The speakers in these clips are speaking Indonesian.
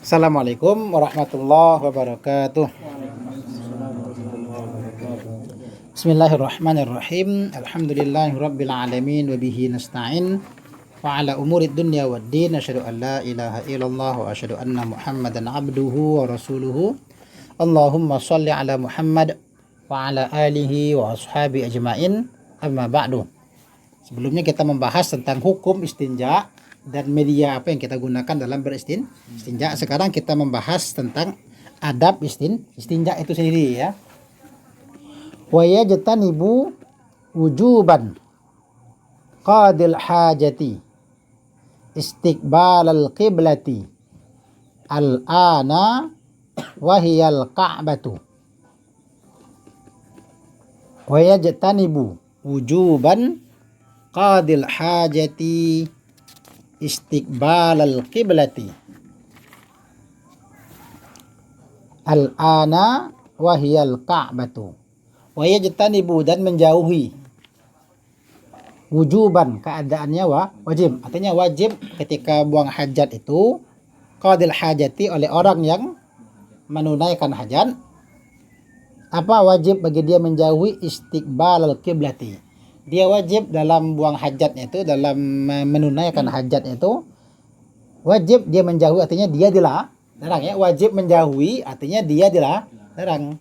Assalamualaikum warahmatullahi wabarakatuh. Bismillahirrahmanirrahim. Alhamdulillahirabbil alamin wa bihi nasta'in wa ala umurid dunya waddin. Asyhadu an la ilaha illallah wa asyhadu anna Muhammadan abduhu wa rasuluhu. Allahumma shalli ala Muhammad wa ala alihi wa ashabi ajmain. Amma ba'du. Sebelumnya kita membahas tentang hukum istinja dan media apa yang kita gunakan dalam beristinja. Sekarang kita membahas tentang adab istinja itu sendiri ya. Wa yajtanibu wujuban qadil hajati istiqbalal qiblati al-ana wahiyal ka'batu. Wa yajtanibu wujuban qadil hajati istiqbalal qiblati al-ana wahiyal ka'batu. Wa yajtanibu dan menjauhi wujuban keadaannya wajib, artinya wajib ketika buang hajat itu qadil hajati oleh orang yang menunaikan hajat. Apa wajib bagi dia menjauhi istiqbalal qiblati? Dia wajib dalam buang hajatnya itu, dalam menunaikan hajatnya itu wajib dia menjauhi, artinya dia dilarang ya. Wajib menjauhi artinya dia dilarang.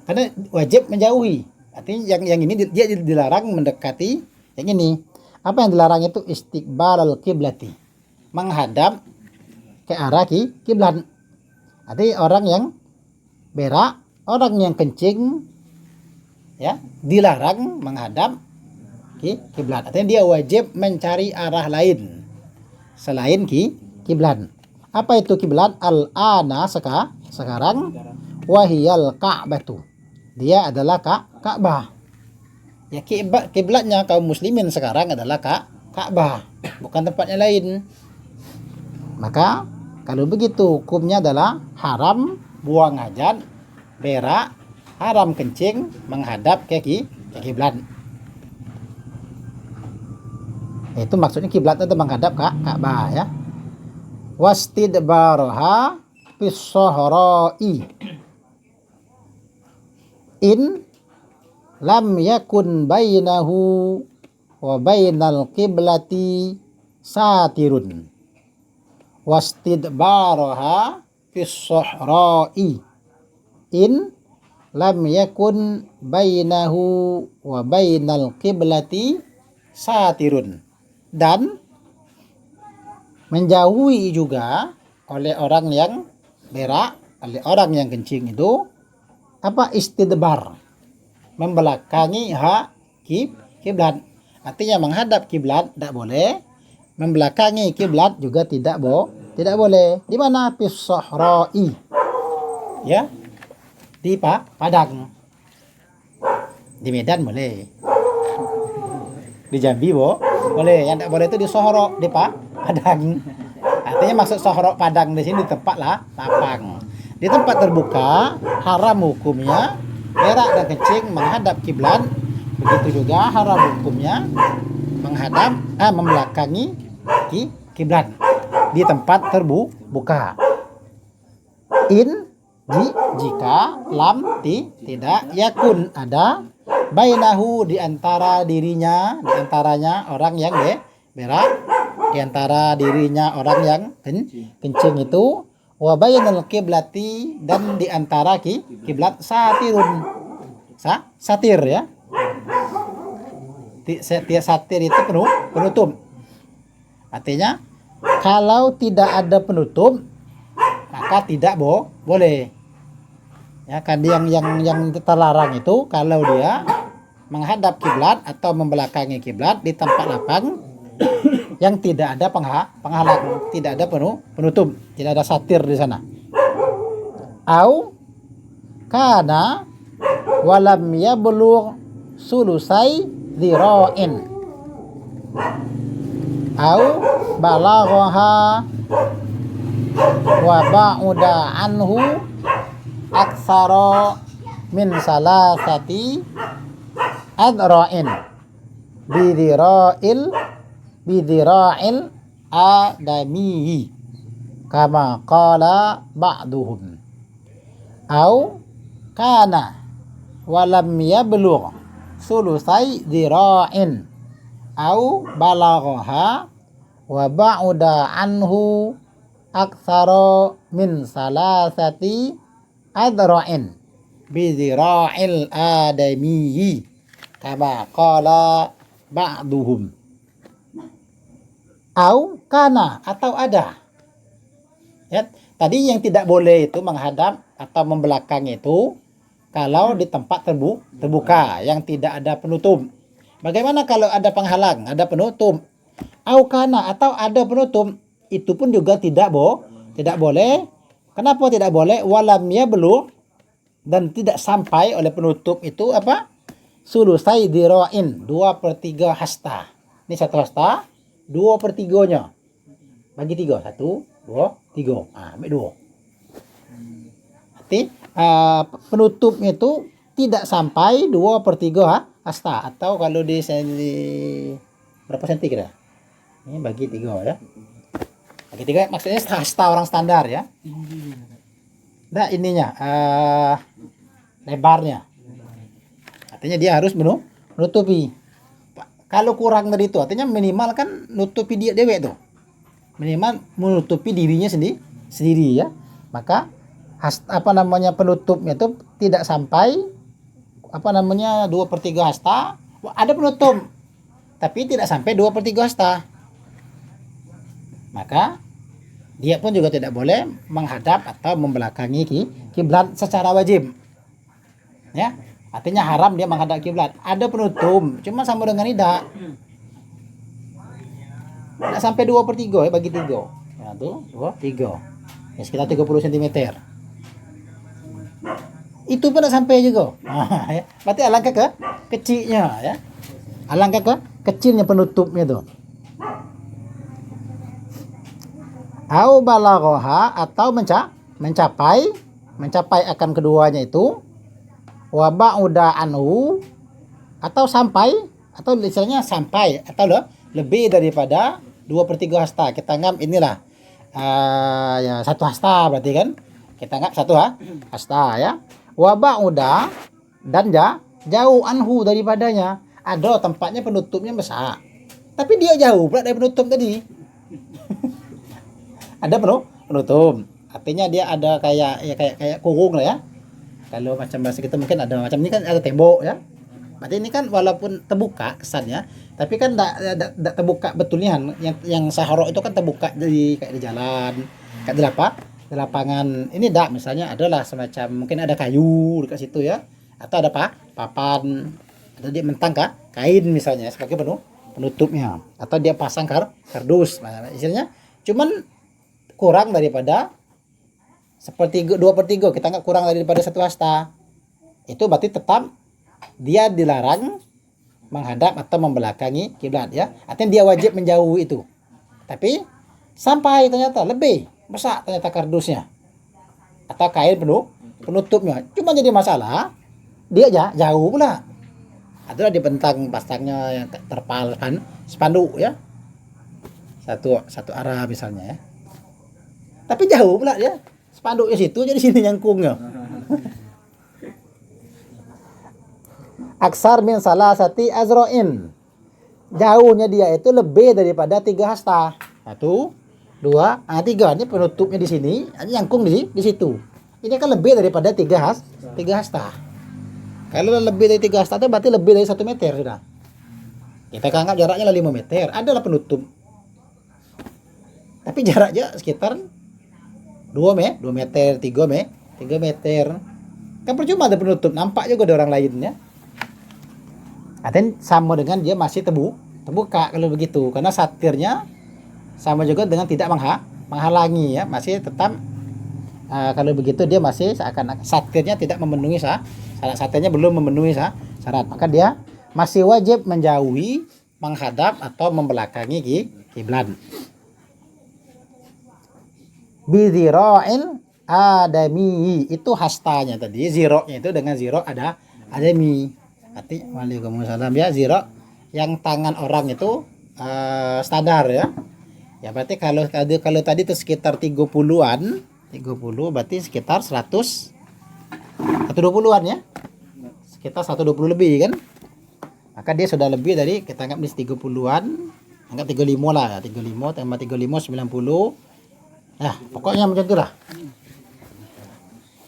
Karena wajib menjauhi, artinya yang ini dia dilarang mendekati yang ini. Apa yang dilarang itu istiqbalal qiblati, menghadap ke arah kiblat. Artinya orang yang berak, orang yang kencing ya, dilarang menghadap kiblat. Artinya dia wajib mencari arah lain selain kiblat. Apa itu kiblat? Al-ana sekarang, wahiyal ka'batu. Dia adalah Ka'bah. Ya, kiblatnya kaum muslimin sekarang adalah Ka'bah, bukan tempatnya lain. Maka kalau begitu hukumnya adalah haram buang hajat, berak, haram kencing menghadap ke kiblat. Itu maksudnya kiblat itu menghadap Ka'bah ya. Wastidbaraha fis sahra'i in lam yakun bainahu wa bainal qiblati satirun. Wastidbaraha fis sahra'i in lam yakun bainahu wa bainal qiblati satirun. Dan menjauhi juga oleh orang yang berak, oleh orang yang kencing itu apa? Istidbar, membelakangi kiblat. Artinya menghadap kiblat tidak boleh, membelakangi kiblat juga tidak boleh. Di mana? Fis sahra'i ya, di padang. Di Medan boleh, di Jambi boleh. Yang tidak boleh itu di Sohro, di padang. Artinya maksud Sohro padang di sini di tempat lapang. Di tempat terbuka haram hukumnya berak dan kencing menghadap kiblat. Begitu juga haram hukumnya menghadap membelakangi kiblat di tempat terbuka. Jika lam tidak yakun ada bainahu di antara dirinya, di antaranya orang yang berak, di antara dirinya orang yang kencing itu, wa bainal qiblati dan di antara kiblat satirun. Satir ya. Satir itu penutup. Artinya kalau tidak ada penutup maka tidak boleh. Ya kan, yang terlarang itu kalau dia menghadap kiblat atau membelakangi kiblat di tempat lapang yang tidak ada penghalang, tidak ada penutup, tidak ada satir di sana. Au kana walam yablugh sulusai dzira'in. Au balaghaha wa ba'uda anhu aksara min salasati adra'in bidira'il adamihi. kama qala ba'duhum au kana walam yablugh sulusai dzira'in au balaghaha wa ba'uda anhu aktsara min salasati adra'in bi dzira'il adamiyyi kama qala ba'duhum au kana atau ada. Ya, tadi yang tidak boleh itu menghadap atau membelakang itu kalau di tempat terbuka yang tidak ada penutup. Bagaimana kalau ada penghalang, ada penutup? Au kana atau ada penutup, itu pun juga tidak boleh. Kenapa tidak boleh? Walam yablugh, dan tidak sampai oleh penutup itu apa? Sulusai dira'in, 2/3 hasta. Ini 1 hasta, 2/3-nya. Bagi 3, 1, 2, 3. Ambil 2. Berarti penutupnya itu tidak sampai 2/3 hasta, atau kalau di berapa senti kira? Ini bagi 3 ya. Bagi 3 maksudnya hasta orang standar ya. Nah ininya lebarnya. Artinya dia harus menutupi. Kalau kurang dari itu artinya minimal kan nutupi dia dewek tuh. Minimal menutupi dirinya sendiri ya. Maka penutupnya itu tidak sampai 2/3 hasta. Ada penutup tapi tidak sampai 2/3 hasta. Maka dia pun juga tidak boleh menghadap atau membelakangi kiblat secara wajib. Ya, artinya haram dia menghadap kiblat. Ada penutup, cuma sama dengan tidak. Tidak sampai 2/3 ya, bagi 3. 1, 2, 3. Ya, sekitar 30 cm. Itu pun tidak sampai juga. Ya. Berarti alangkah kecilnya ya. Alangkah kecilnya penutupnya tuh. Au balaghaha atau mencapai akan keduanya itu, wa ba'uda anhu atau sampai, atau misalnya sampai atau lebih daripada 2/3 hasta. Kita anggap inilah ya 1 hasta berarti kan. Kita anggap 1 hasta ya. Wa ba'uda dan jauh anhu daripadanya. Ada tempatnya penutupnya besar. Tapi dia jauh pula dari penutup tadi. Ada penutup. Artinya dia ada kayak kurung lah ya. Kalau macam bahasa kita mungkin ada macam ini kan ada tembok ya. Berarti ini kan walaupun terbuka kesannya, tapi kan tidak terbuka betulnya. Yang saharok itu kan terbuka kayak di jalan, kayak di lapangan. Ini misalnya adalah semacam mungkin ada kayu dekat situ ya, atau ada papan, atau dia mentang kain misalnya sebagai penutupnya, atau dia pasang kardus. Nah, istilahnya cuman kurang daripada 2/3, kita nggak kurang daripada 1 hasta. Itu berarti tetap dia dilarang menghadap atau membelakangi kiblat ya. Artinya dia wajib menjauh itu. Tapi sampai ternyata lebih besar ternyata kardusnya atau kain penutupnya. Cuma jadi masalah dia jauh pula. Adalah dibentang pasangnya yang terpal spanduk ya. Satu arah misalnya ya. Tapi jauh pula dia. Spanduknya situ jadi sini nyangkungnya. Aksar min salasati azro'in. Jauhnya dia itu lebih daripada 3 hasta. 1, 2, 3. Ini penutupnya di sini, ini nyangkung di situ. Ini kan lebih daripada 3 hasta. Kalau lebih dari 3 hasta itu berarti lebih dari 1 meter sudah. Kita anggap jaraknya 5 meter. Adalah penutup. Tapi jaraknya sekitar 2 meter, 3 meter. Kan percuma ada penutup, nampak juga ada orang lainnya. Artinya sama dengan dia masih terbuka kalau begitu, karena satirnya sama juga dengan tidak menghalangi ya, masih tetap kalau begitu dia masih seakan satirnya tidak memenuhi satirnya belum memenuhi syarat, maka dia masih wajib menjauhi, menghadap atau membelakangi kiblat. Bizira'il adami, itu hastanya tadi, ziroknya itu dengan zirok ada adami. Arti waalaikumsalam ya, zirok yang tangan orang itu standar ya. Ya berarti kalau tadi itu sekitar 30-an, 30 berarti sekitar 100 120-an ya. Sekitar 120 lebih kan? Maka dia sudah lebih dari, kita anggap di 30-an, anggap 35 lah, 35 tambah 35 90. Nah, pokoknya macam itulah.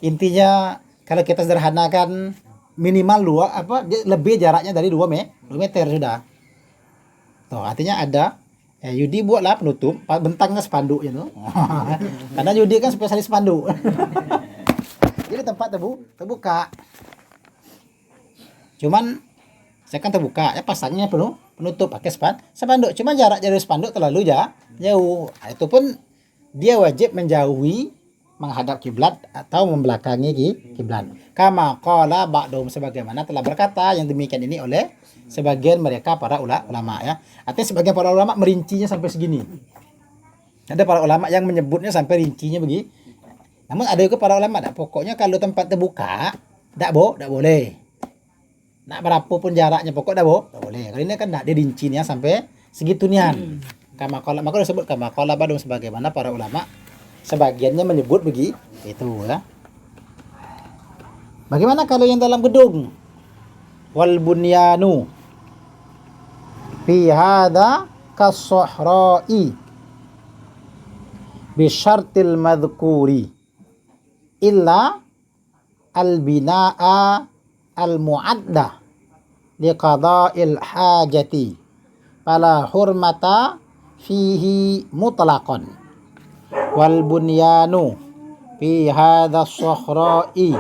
Intinya kalau kita sederhanakan minimal lebih jaraknya dari 2 meter sudah. Tuh, artinya ada Yudi buatlah penutup, bentangnya spanduk itu. Karena Yudi kan spesialis spanduk. Jadi tempat terbuka. Cuman saya kan terbuka, ya pasangnya penutup pakai spanduk. Cuma jarak dari spanduk terlalu jauh. Nah, itu pun dia wajib menjauhi menghadap kiblat atau membelakangi kiblat. Kama qala ba'dhum, sebagaimana telah berkata yang demikian ini oleh sebagian mereka para ulama ya. Artinya sebagian para ulama merincinya sampai segini. Ada para ulama yang menyebutnya sampai rincinya begini. Namun ada juga para ulama pokoknya kalau tempat terbuka tidak boleh. Nak berapa pun jaraknya pokok dah boleh. Kalau ini kan tidak dirincinya sampai segitu nian. Maka disebut kama qala ba'dhum, sebagaimana para ulama sebagiannya menyebut begitu ya. Bagaimana kalau yang dalam gedung? Wal bunyanu fi hadza kas-sahra'i bi syartil madhkuri illa al-bina'a al-mu'addah li qada'il hajati fala hurmata fihi mutlaqan. Wal bunyanu fi hadha as-sahra'i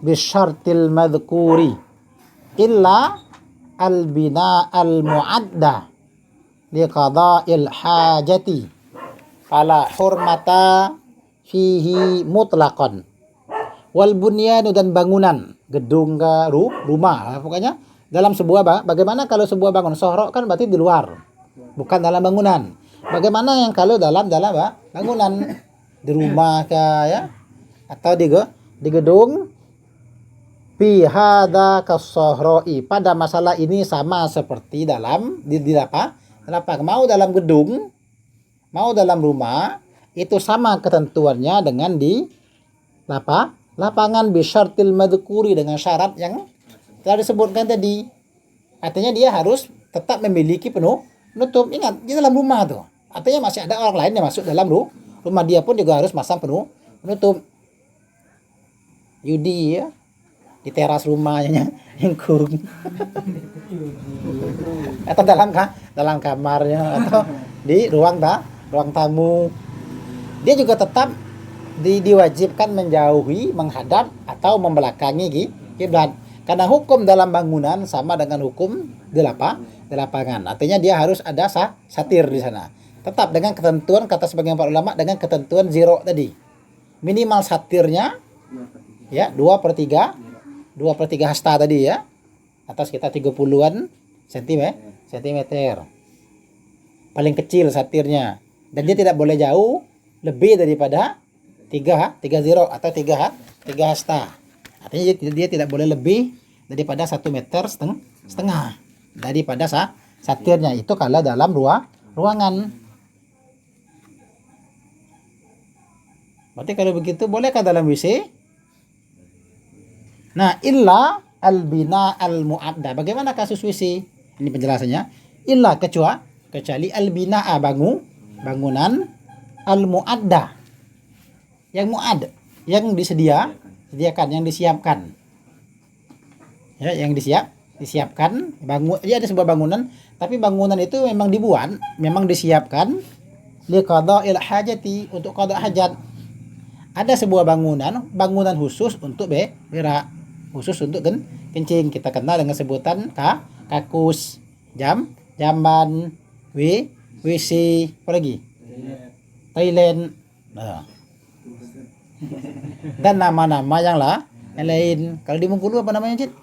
bi syartil madhkuri illa al-bina' al-mu'adda li qada'il hajati fala hurmata fihi mutlaqan. Wal bunyanu, dan bangunan, gedung ke rumah pokoknya dalam sebuah bagaimana kalau sebuah bangunan sohro kan berarti di luar, bukan dalam bangunan. Bagaimana yang kalau dalam bangunan di rumah ya, atau di gedung. Fi hadza kas-sahra'i, pada masalah ini sama seperti dalam di apa? Mau dalam gedung, mau dalam rumah, itu sama ketentuannya dengan di lapangan bisyartil madhkuri, dengan syarat yang telah disebutkan tadi. Artinya dia harus tetap memiliki penutup. Ingat, di dalam rumah tuh. Artinya masih ada orang lain yang masuk dalam rumah, dia pun juga harus masang penutup. Yudi ya, di teras rumahnya yang kurung. Atau dalam kamarnya, atau di ruang tamu. Dia juga tetap diwajibkan menjauhi, menghadap atau membelakangi kiblat. Karena hukum dalam bangunan sama dengan hukum di lapangan. Artinya dia harus ada satir di sana. Tetap dengan ketentuan, kata sebagian para ulama, dengan ketentuan zero tadi. Minimal satirnya ya 2/3 hasta tadi ya. Atau sekitar 30-an sentimeter. Paling kecil satirnya. Dan dia tidak boleh jauh lebih daripada 3 zero atau 3 hasta. Artinya dia tidak boleh lebih daripada 1,5 meter daripada satirnya. Itu kalau dalam ruangan. Berarti kalau begitu bolehkah dalam WC? Nah, illa al-bina al-mu'adda. Bagaimana kasus WC? Ini penjelasannya. Illa kecuali al-bina'a bangunan al-mu'adda. Yang mu'ad, yang disediakan, yang disiapkan. Ya, yang disiapkan dia ada sebuah bangunan, tapi bangunan itu memang dibuat, memang disiapkan liqada'il hajati, untuk qada' hajat. Ada sebuah bangunan khusus untuk berak, khusus untuk kencing. Kita kenal dengan sebutan kakus, jamban, WC, apa lagi? Toilet. Nah. Dan nama-nama yang lain. Kalau di Bengkulu apa namanya, Cid?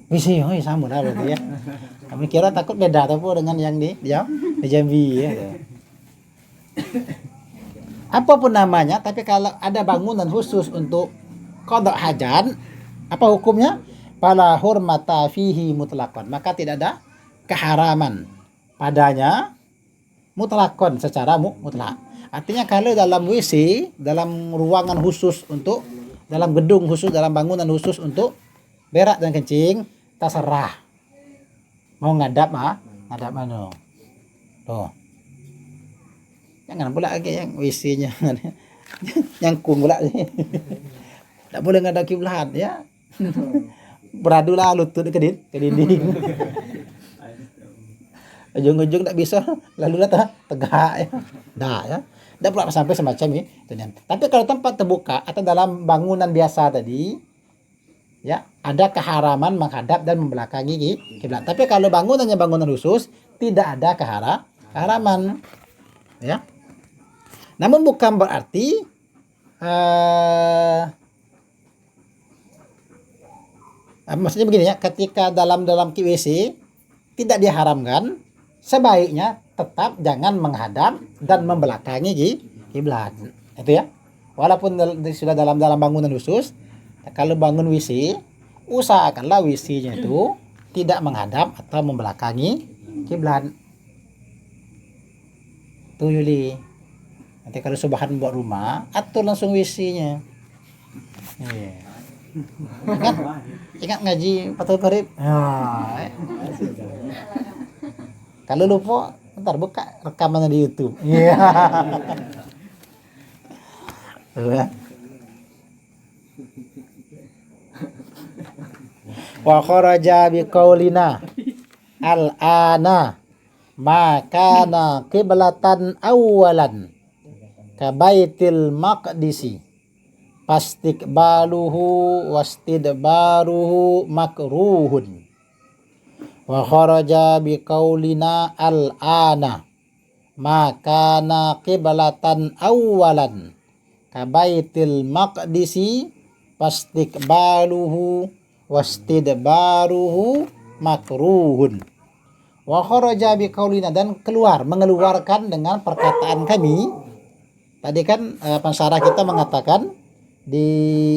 WC, sama lah berarti ya. Kami kira takut beda atau dengan yang di Jambi ya. Apapun namanya, tapi kalau ada bangunan khusus untuk qada' hajat, apa hukumnya? Fala hurmata fihi mutlaqan, maka tidak ada keharaman padanya mutlakon secara mutlak. Artinya kalau dalam WC, dalam ruangan khusus untuk dalam gedung khusus, dalam bangunan khusus untuk berak dan kencing, terserah. Mau ngadap ngadap mana. Tuh. Jangan pula lagi yang WC-nya nyangkung pula. Tak boleh ngadap kiblat ya. Beradulah lutut ke dinding. Ujung-ujung tak bisa, lalu dah tegak ya. Dah ya. Dah pula sampai semacam ini. Tapi kalau tempat terbuka atau dalam bangunan biasa tadi, ya, ada keharaman menghadap dan membelakangi kiblat. Tapi kalau bangunannya bangunan khusus, tidak ada keharaman. Ya. Namun bukan berarti maksudnya begini ya, ketika dalam WC tidak diharamkan, sebaiknya tetap jangan menghadap dan membelakangi kiblat. Itu ya. Walaupun sudah dalam bangunan khusus, kalau bangun WC, usahakanlah WC-nya itu tidak menghadap atau membelakangi kiblat. Tuh Yuli. Nanti kalau subahan buat rumah, atur langsung WC-nya. Ingat ngaji Fathul Qorib. Kalau lupa, ntar buka rekamannya di YouTube. Iya. Wa kharaja biqaulina al-ana ma kana qiblatan awwalan ka baitil maqdisi fastikbaluhu wastidbaruhu makruhun. Wa kharaja biqaulina al-ana ma kana qiblatan awwalan ka baitil maqdisi fastikbaluhu wastidbaruhu makruhun. Wa kharaja biqaulina, dan mengeluarkan dengan perkataan kami. Tadi kan pensarah kita mengatakan di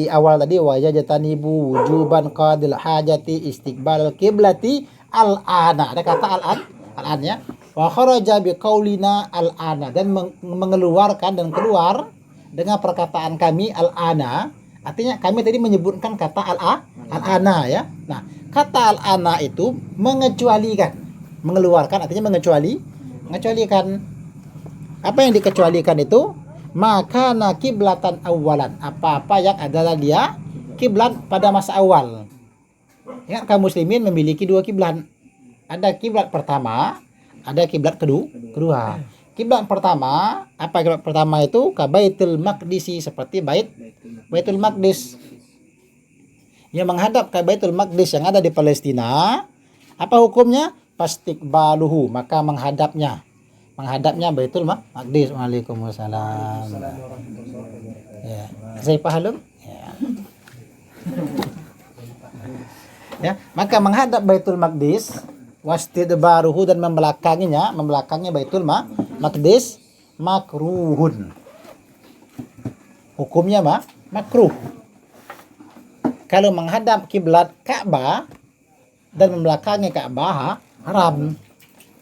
awal tadi wajatanibu wujuban qadil hajati istiqbal kiblati al-ana. Ada kata al-an ya. Wa kharaja biqaulina al-ana, dan mengeluarkan dan keluar dengan perkataan kami al-ana. Artinya kami tadi menyebutkan kata al-ana ya. Nah, kata al-ana itu mengecualikan, mengeluarkan artinya mengecualikan. Apa yang dikecualikan itu? Maka kiblatan awalan, apa-apa yang adalah dia kiblat pada masa awal. Ingat, kaum muslimin memiliki dua kiblat. Ada kiblat pertama, ada kiblat kedua. Kiblat pertama, apa kiblat pertama itu? Ka Baitul Maqdisi, seperti Baitul Maqdis. Yang menghadap ke Baitul Maqdis yang ada di Palestina, apa hukumnya? Fastikbaluhu, maka menghadapnya Baitul Maqdis. Waalaikumsalam. Ya, saya paham. Ya, maka menghadap Baitul Maqdis, wastidbaruhu, dan membelakanginya Baitul Maqdis, makruhun. Hukumnya makruh. Kalau menghadap kiblat Ka'bah dan membelakangi Ka'bah haram.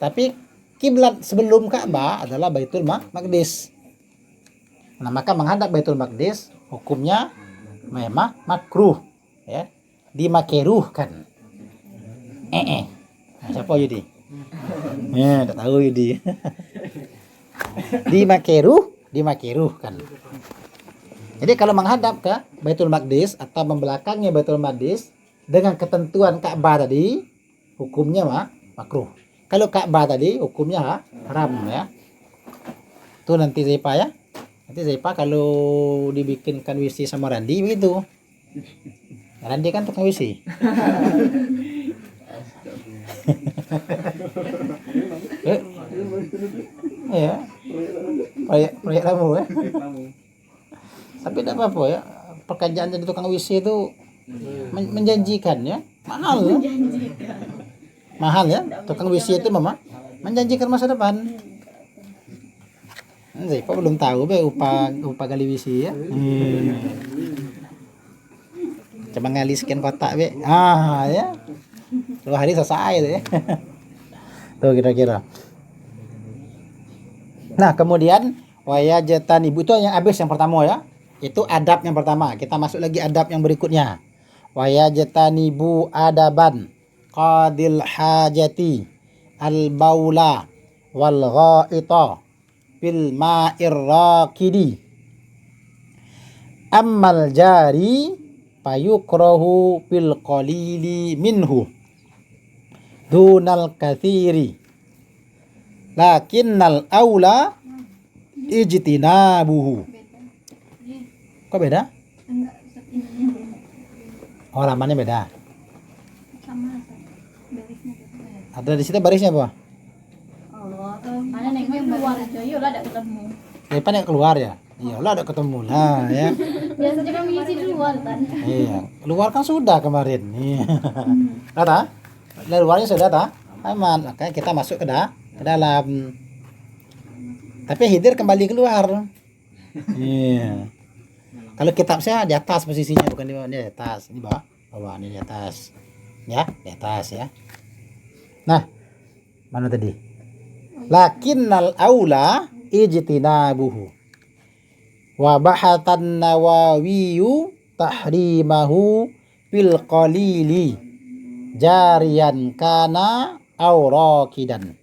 Tapi kiblat sebelum Ka'bah adalah Baitul Maqdis. Nah, maka menghadap Baitul Maqdis hukumnya memang makruh ya. Dimakruhkan. Nah, siapa Yudi? Ya, tak tahu Yudi. Dimakruhkan. Jadi kalau menghadap ke Baitul Maqdis atau membelakangi Baitul Maqdis dengan ketentuan Ka'bah tadi, hukumnya makruh. Kalau Ka'bah tadi hukumnya haram ya. Tuh nanti Zepa ya. Nanti Zepa kalau dibikinkan WC sama Randi begitu. Randi kan tukang WC. Ya. Proyek kamu ya. Tapi tidak apa-apa ya. Pekerjaan jadi tukang WC itu menjanjikan ya. Mahal ya. Mahal ya, tukang WC itu menjanjikan masa depan. Saya belum tahu upah gali WC ya. Coba ngali sekian kotak ya. 2 hari selesai itu ya. Tuh kira-kira. Nah, kemudian wayajtanibu itu yang habis yang pertama ya. Itu adab yang pertama. Kita masuk lagi adab yang berikutnya. Wayajtanibu adaban qadil hajati al baula wal ghaita bil ma'ir raqidi ammal jari payukrahu bil qalili minhu dunal kathiri lakinnal aula ijtinabuhu. Kok beda? Oh, lamanya beda. Ada di situ barisnya apa? Mana nengok keluar aja, yolah ada ketemu. Depan yang keluar ya? Iya lah ada ketemu lah ya. Biasanya kan mengisi luar kan. Iya, keluar kan sudah kemarin. Iya. Kata? Luarnya sudah tak? Aman. Makanya kita masuk ke dalam. Tapi hidir kembali keluar. Iya. Kalau kitab saya di atas posisinya, bukan di bawah, di atas. Ini bawah, bawah ini di atas. Ya, di atas ya. Nah, mana tadi? Lakinnal aula ijtinabuhu. Wa bahatan nawawiyu tahrimahu bil qalili jariyan kana aw rakidan.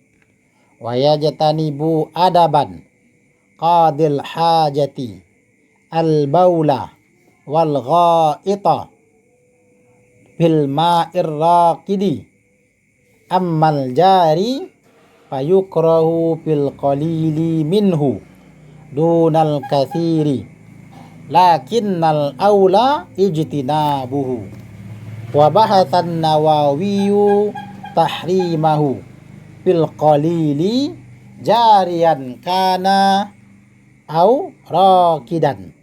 Wa yajtanibu adaban qadil hajati al baula wal ghaita bil ma'ir raqidi ammal jari fayukrahu bil qalili minhu dunal kathiri lakinnal aula ijtinabuhu wa bahatan nawawiyu tahrimahu bil qalili jariyan kana au rakidan.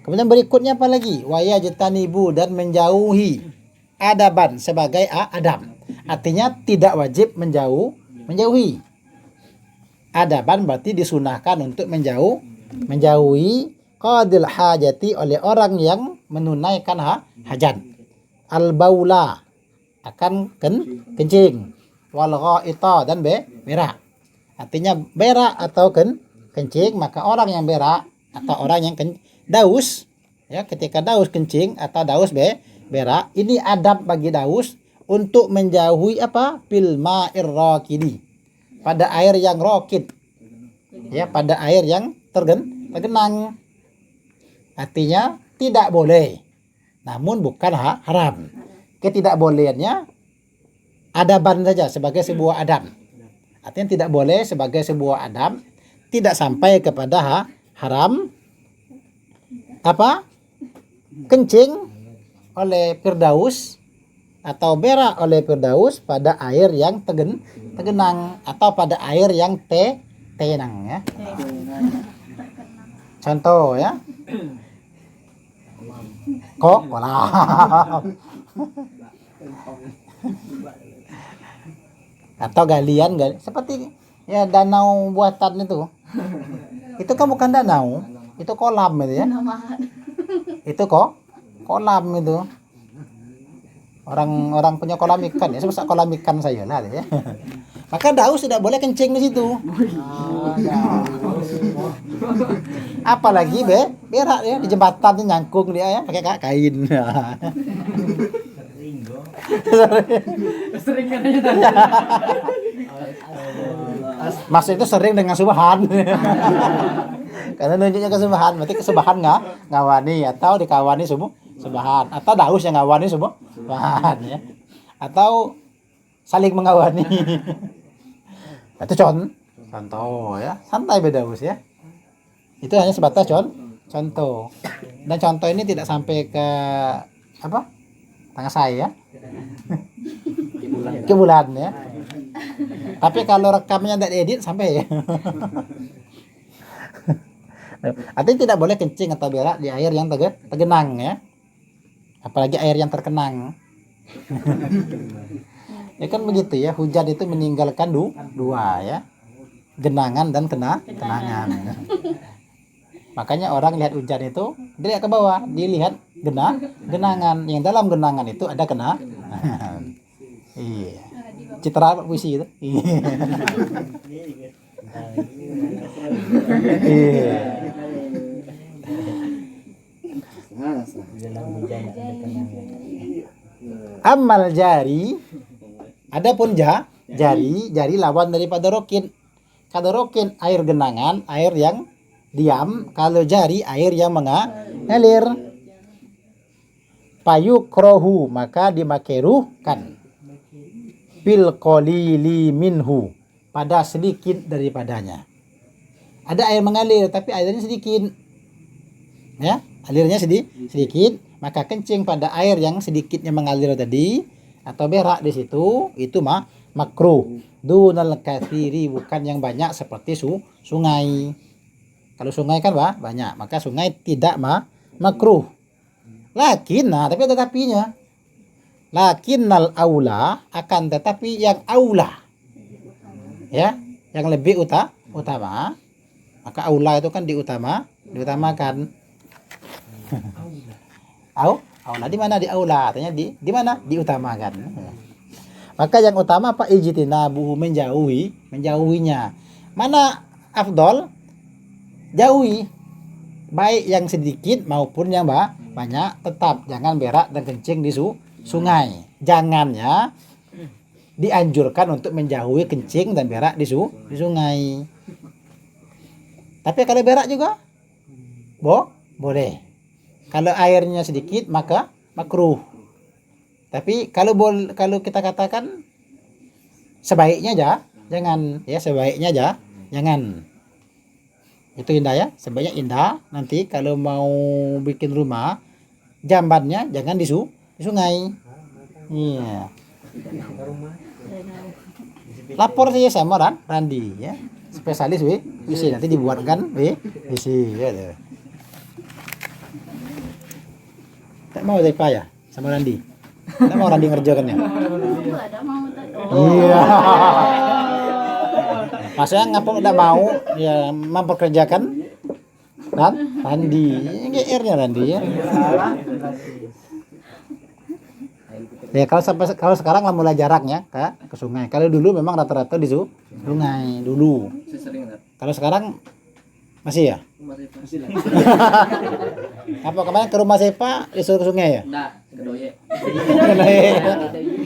Kemudian berikutnya apa lagi? Wayajtanibu dan menjauhi adaban sebagai adab. Artinya tidak wajib menjauhi. Adaban berarti disunahkan untuk menjauhi qadil hajati oleh orang yang menunaikan hajat. Al baula akan kencing. Wal ghaita dan berak. Artinya berak atau kencing, maka orang yang berak atau orang yang daus ya, ketika daus kencing atau daus berak, ini adab bagi daus untuk menjauhi apa? Bil ma'ir raqidi, pada air yang raqid ya, pada air yang tergenang. Artinya tidak boleh, namun bukan haram. Ketidakbolehannya adaban saja sebagai sebuah adab. Artinya tidak boleh sebagai sebuah adab, tidak sampai kepada haram apa? Kencing oleh Firdaus atau berak oleh Firdaus pada air yang tergenang atau pada air yang tenang ya. Contoh ya. Kolam. Atau galian seperti ya danau buatan itu. Itu kan bukan danau, itu kolam itu ya. Itu kolam itu. Orang punya kolam ikan ya, sebesar kolam ikan saya lah ya. Maka daus tidak boleh kencing di situ. Apalagi berak ya di jembatan nyangkung dia ya pakai kain. Sering katanya. Mas itu sering dengan subhan. Karena nunjuknya ke subhan, berarti ke subhan ngawani atau dikawani subhan atau daus yang ngawani subhan ya. Atau saling mengawani. Itu contoh ya, santai bedaus ya. Itu hanya sebatas contoh. Dan contoh ini tidak sampai ke apa? Tangan saya. Ke bulan ya. Tapi kalau rekamnya tidak diedit sampai ya. Artinya tidak boleh kencing atau berak di air yang tergenang ya. Apalagi air yang terkenang. Ya kan begitu ya, hujan itu meninggalkan dua ya. Genangan dan kenangan. Makanya orang lihat hujan itu dia ke bawah, dilihat genangan. Yang dalam genangan itu ada Iya. Citra puisi itu. Iya. Amal jari, adapun jari lawan daripada rokin. Kalau rokin air genangan, air yang diam. Kalau jari air yang mengalir. Payukrohu, maka dimakruhkan. Bil qalili minhu, pada sedikit daripadanya. Ada air mengalir tapi airnya sedikit. Ya, alirnya sedikit, maka kencing pada air yang sedikitnya mengalir tadi atau berak di situ itu makruh. Dunal katsiri, bukan yang banyak seperti sungai. Kalau sungai kan banyak, maka sungai tidak makruh. Tapi ada tapinya. Lakinnal aula, akan tetapi yang aula, ya, yang lebih utama, maka aula itu kan diutamakan. Aula di mana? Di aula, artinya di mana? Diutamakan. Maka yang utama apa? Ijtinabuhu, menjauhinya. Mana afdol? Jauhi. Baik yang sedikit maupun yang banyak, tetap jangan berak dan kencing di sungai. Jangan, ya. Dianjurkan untuk menjauhi kencing dan berak di sungai. Tapi kalau berak juga boleh. Kalau airnya sedikit maka makruh. Tapi kalau kita katakan sebaiknya jangan, ya, jangan. Itu indah, ya, sebaiknya indah. Nanti kalau mau bikin rumah, jambannya jangan di sungai. Iya. Lapor saja sama Randi, ya, spesialis WC, nanti dibuatkan WC, ya. Tak mau saya payah sama Randi. Tak mau Randi ngerjakannya. Iya. Maksudnya ngapa udah mau ya memperkerjakan Randi. GR-nya Randi, ya. Ya kalau sekarang lah mulai jaraknya ke sungai. Kalau dulu memang rata-rata di sungai dulu. Kalau sekarang masih, ya? Masih lah. Apa kemarin ke rumah Sepa disuruh ke sungai, ya? Enggak, ke Doye.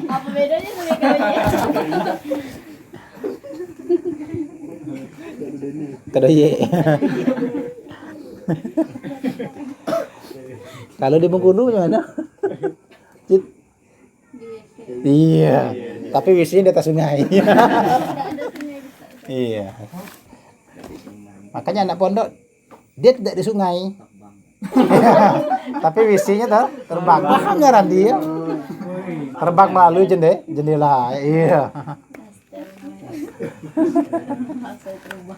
Apa bedanya sungai Doye? Kedoye. Kalau di Bengkulu gimana? Iya, tapi WC di atas sungai. Iya. Makanya anak pondok dia tidak di sungai. Tapi WC-nya terbang. Pahamnya Randi, ya. Terbang melalui jendela. Iya.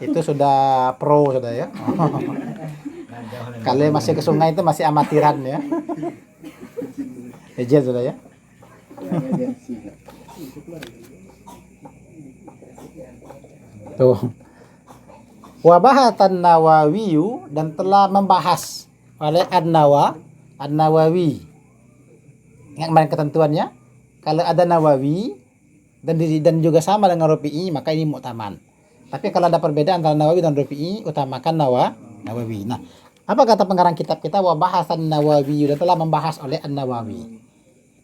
Itu sudah pro, sudah, ya. Kalau masih ke sungai itu masih amatiran, ya. Legend sudah, ya. Tuh. Wabahatan Nawawiyu, dan telah membahas oleh An-Nawawi. Ingat kemarin ketentuannya, kalau ada Nawawi dan juga sama dengan Rafi'i, maka ini mu'taman. Tapi kalau ada perbedaan antara Nawawi dan Rafi'i, utamakan Nawawi. Nah, apa kata pengarang kitab kita? Wabahasan Nawawi, dan telah membahas oleh An-Nawawi.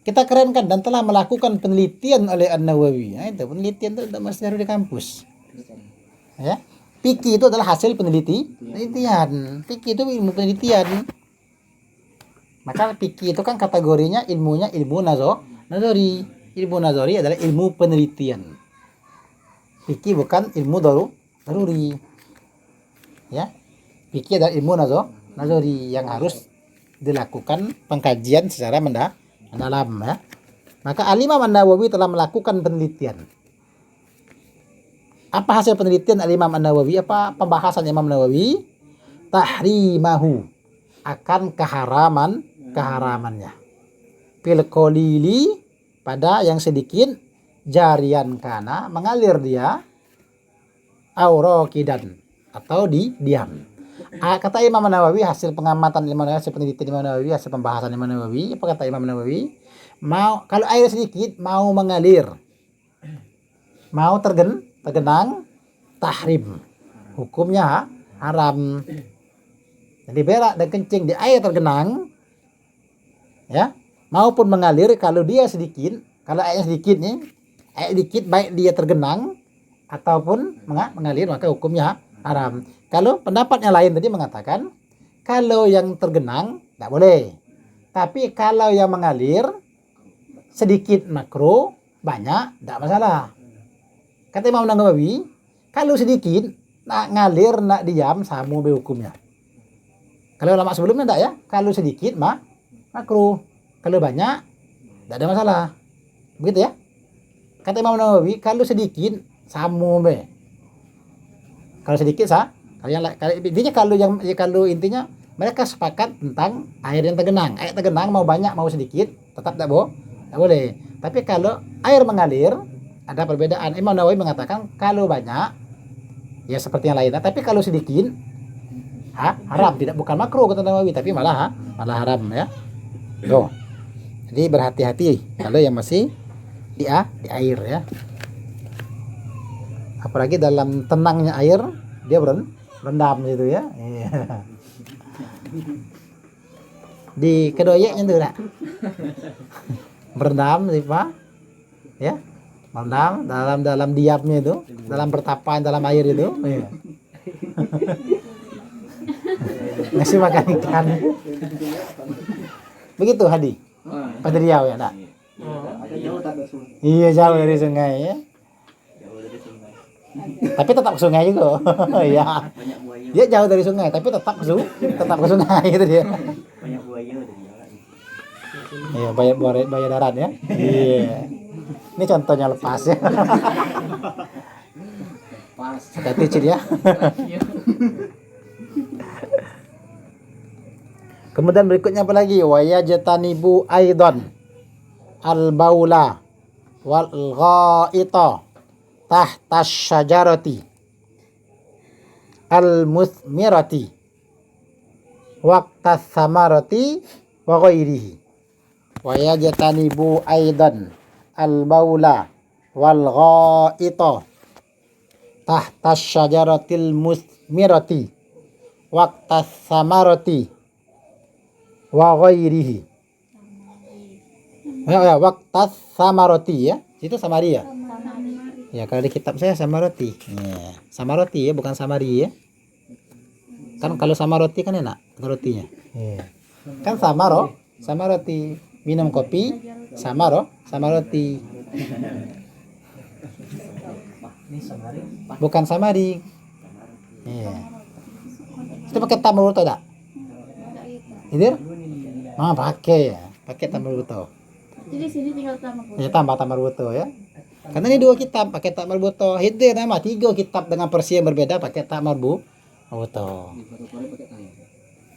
Kita kerenkan, dan telah melakukan penelitian oleh An-Nawawi. Nah, itu penelitian itu tidak mesti harus di kampus. Ya. Fikih itu adalah hasil penelitian. Fikih itu ilmu penelitian. Maka fikih itu kan kategorinya ilmunya ilmu nazari. Ilmu nazari adalah ilmu penelitian. Fikih bukan ilmu daruri. Ya. Fikih adalah ilmu nazari yang harus dilakukan pengkajian secara mendalam, ya. Maka Al-Imam An-Nawawi telah melakukan penelitian. Apa hasil penelitian Al-Imam An-Nawawi? Apa pembahasan Imam Nawawi? Tahrimahu, akan keharamannya. Fil qalili, pada yang sedikit, jarian kana, mengalir dia, auraqidan, atau diam. Kata Imam Nawawi, hasil pengamatan Imam Nawawi, hasil penelitian Imam Nawawi, hasil pembahasan Imam Nawawi, apa kata Imam Nawawi? Kalau air sedikit mau mengalir, mau tergenang, tahrim, hukumnya haram. Jadi berak dan kencing di air tergenang ya maupun mengalir kalau dia sedikit, kalau airnya sedikit nih, air sedikit baik dia tergenang ataupun mengalir maka hukumnya haram. Kalau pendapat yang lain tadi mengatakan kalau yang tergenang tidak boleh. Tapi kalau yang mengalir sedikit makruh, banyak tidak masalah. Kata Imam Nawawi, kalau sedikit nak ngalir nak diam sama be hukumnya. Kalau ulama sebelumnya enggak ya, kalau sedikit makruh, kalau banyak tidak ada masalah. Begitu ya? Kata Imam Nawawi, kalau sedikit sama be. Kalau sedikit kalau intinya mereka sepakat tentang air yang tergenang. Air tergenang mau banyak mau sedikit tetap tidak boleh. Tapi kalau air mengalir ada perbedaan. Imam Nawawi mengatakan kalau banyak ya seperti yang lainnya, tapi kalau sedikit haram, tidak bukan makruh kata Nawawi, tapi malah haram ya. Tuh. Jadi berhati-hati kalau yang masih di air ya. Apalagi dalam tenangnya air dia berendam gitu ya. Di kedoyeknya tuh nak berendam sih Pak ya, berendam dalam diamnya itu, dalam bertapaan dalam air itu ya. Ngasih makan ikan begitu Hadi pada Riau ya nak. Iya jauh dari sungai ya, tapi tetap ke sungai juga. Ya. Dia jauh dari sungai tapi tetap ke sungai itu dia. Banyak buaya dari jalan. Iya, bayar darat ya. Iya. Ini contohnya lepas ya. Pas. Hati Cid ya. Kemudian berikutnya apa lagi? Wa yajtanibu aidan al-baula wal ghaita tahta syajarati al-muthmirati waqta samarati wa ghairihi. Wa yajtanibu aidan al-baula wal ghaita tahta syajaratil muthmirati waqta samarati wa ghairihi. Ya, waqta samarati ya. Itu samari ya. Ya, kalau di kitab saya sama roti. Ya, sama roti ya, bukan samari ya. Kan kalau sama roti kan enak rotinya. Ya. Kan sama roti. Minum kopi sama roti. Bukan samari. Ya. Itu pakai tambah ruto enggak? Ini? Pakai ya. Pakai tambah ruto. Jadi sini tinggal tambah. Ya, tambah ruto ya. Karena ini 2 kitab pakai tak marbuto. Hidir nama 3 kitab dengan versi yang berbeda pakai tak marbuto.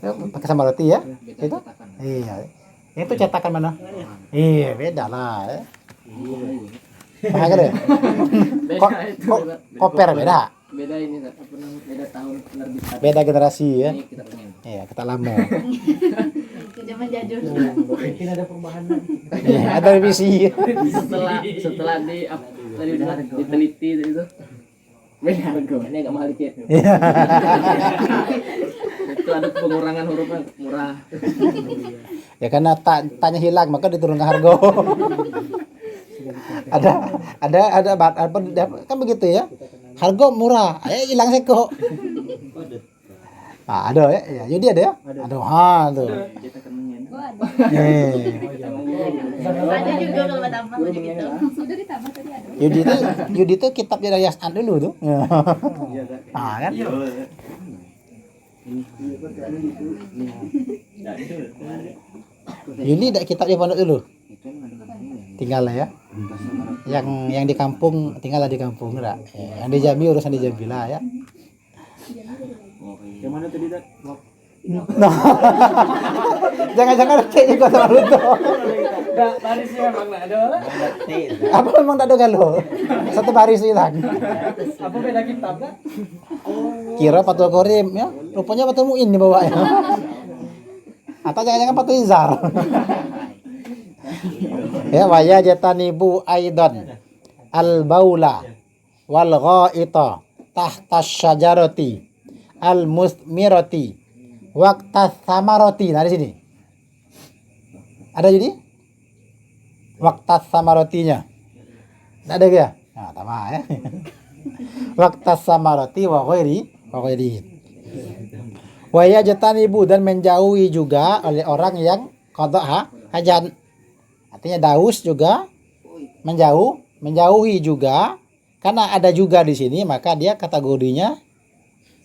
Ya, pakai sama roti ya. Itu? Iya. Itu cetakan mana? Iya, beda lah ya. Apa ya? Koper beda. Beda ini apa namanya? Beda tahun penerbitan. Beda generasi ya. Ini kita pengen. Iya, kita lama. Zaman jadul. Mungkin ada perubahan lagi. Iya, ada revisi. Setelah tadi udah diteliti tadi itu. Beda harga. Ini agak mahal dikit. Iya. Itu ada pengurangan hurufnya murah. Ya karena tanya hilang maka diturunkan harga. ada kan begitu ya. Harga murah, hilang seko. Ada ya. Jadi ada ya? Ada. Tuh. Ada juga kalau tambah gitu. Sudah ditambah tadi ada. Yudi itu kitab dari Yasan dulu tuh. Kan? Yudi tidak kitab di pondok dulu. Tinggal lah ya. Yang di kampung tinggal di kampung enggak. Yang di Jambi urusan di Jambi lah ya. Yang mana tadi dak? Jangan-jangan cek juga sama Ruto. Enggak, barisnya memang enggak ada. Apa memang tak ada galau? Satu baris hilang. Apa beda kitab dak? Kira Patul Korim ya. Rupanya Patul Muin di bawahnya. Atau jangan-jangan Patul Izar. Ya, wa yajtanibu aidan al-baula wal ghaita tahtas syajarati al musmirati waqtas samarati. Nah di sini ada jadi waqtas samaratinya. Tidak ada ya? Nah, sama ya. Waqtas samarati wa ghairi. Wa yajtanibu, dan menjauhi juga oleh orang yang qada hajat. Artinya daus juga menjauhi juga, karena ada juga di sini maka dia kategorinya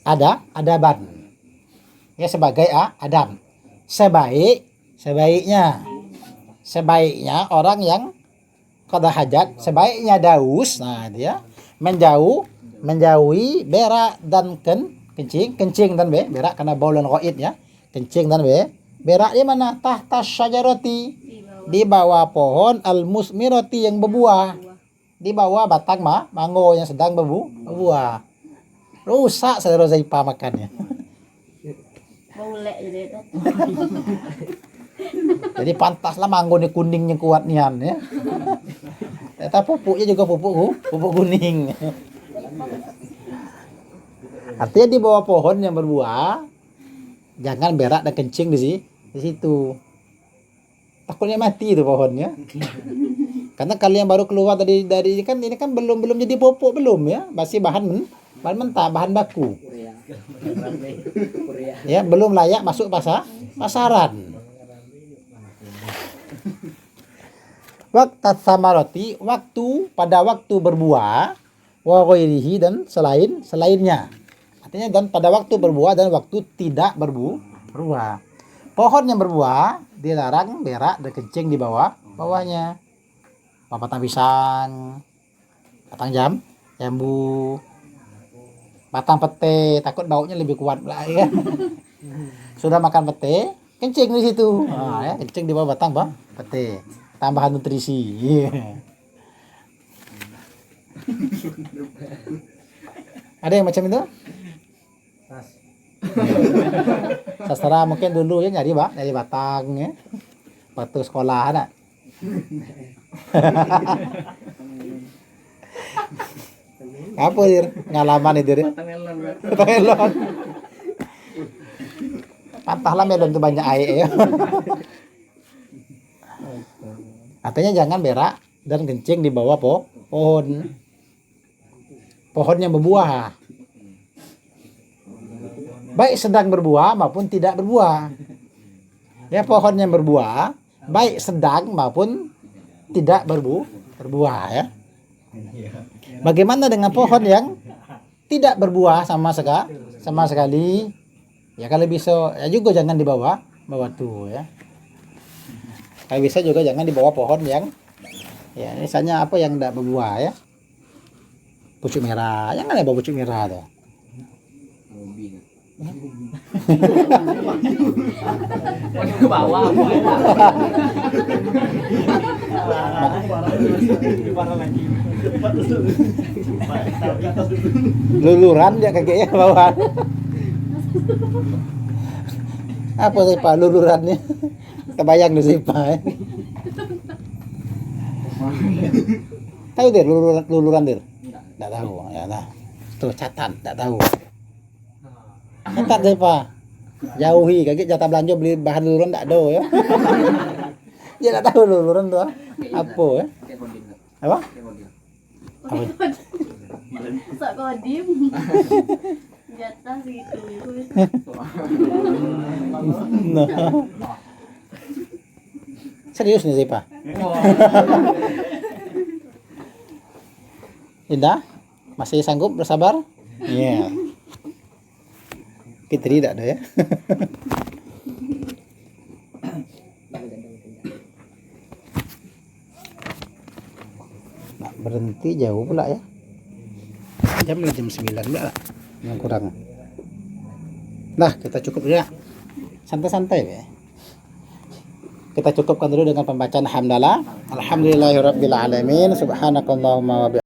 adaban. Ya sebagai adab. Sebaiknya orang yang qada hajat, sebaiknya daus. Nah, dia menjauhi berak dan kencing dan berak karena baulun ghaid ya. Kencing dan berak di mana? Tahtas syajarati, di bawah pohon al-musmirati yang berbuah. Di bawah batang mango yang sedang berbuah. Rusak saudara Zaipa makannya. Boleh jadi itu. Jadi pantaslah mango ini kuningnya kuat nian ya. Tapi pupuknya juga pupuk kuning. Artinya di bawah pohon yang berbuah jangan berak dan kencing di situ. Takutnya mati itu pohonnya. Karena kalian baru keluar dari ini kan belum jadi pupuk belum ya, masih bahan mentah, bahan baku. Ya, belum layak masuk pasaran. Waqtas samarati, pada waktu berbuah, wa ghairihi, dan selainnya. Artinya dan pada waktu berbuah dan waktu tidak berbuah. Pohon yang berbuah dilarang berak dan kencing di bawahnya. Batang pisang, batang jambu, batang pete, takut baunya lebih kuat pula ya. Sudah makan pete, kencing di situ. Nah, ya, kencing di bawah batang pete. Tambahan nutrisi. Ada yang macam itu? Sastra mungkin dulu ya nyari batang ya. Waktu sekolah ada. Apa dir? Ngalaman itu dir? Batang melon. Pantahlah melon itu banyak air ya. Artinya jangan berak dan kencing di bawah pohon yang berbuah. Baik sedang berbuah maupun tidak berbuah. Ya, pohon yang berbuah baik sedang maupun tidak berbuah ya. Bagaimana dengan pohon yang tidak berbuah sama sekali? Ya kalau bisa ya juga jangan di bawah tuh ya. Kalau bisa juga jangan di bawah pohon yang ya misalnya apa yang tidak berbuah ya. Pucuk merah, jangan di bawah pucuk merah tuh. Ke bawah. Luluran dia kakeknya bawah. Apa sih Pak lulurannya? Kebayang sih Pak. Tahu dir luluran dir? Enggak tahu. Ya nah. Tuh catat, enggak tahu. Catat deh Pak. Jauhi kakek jatah belanja beli bahan luluran enggak ada ya. Dia enggak tahu luluran tuh apa ya? Apa? Apa? Sok kodim. Jatah segitu. Nah. Serius nih sih Pak. Indah? Masih sanggup bersabar? Iya. Yeah. Fitri tidak ada ya. Nah, berhenti jauh pula ya. Jam 9 pula yang kurang. Nah, kita cukup ya. Santai-santai ya. Kita cukupkan dulu dengan pembacaan hamdalah. Alhamdulillahirabbil alamin. Subhanakallahumma wa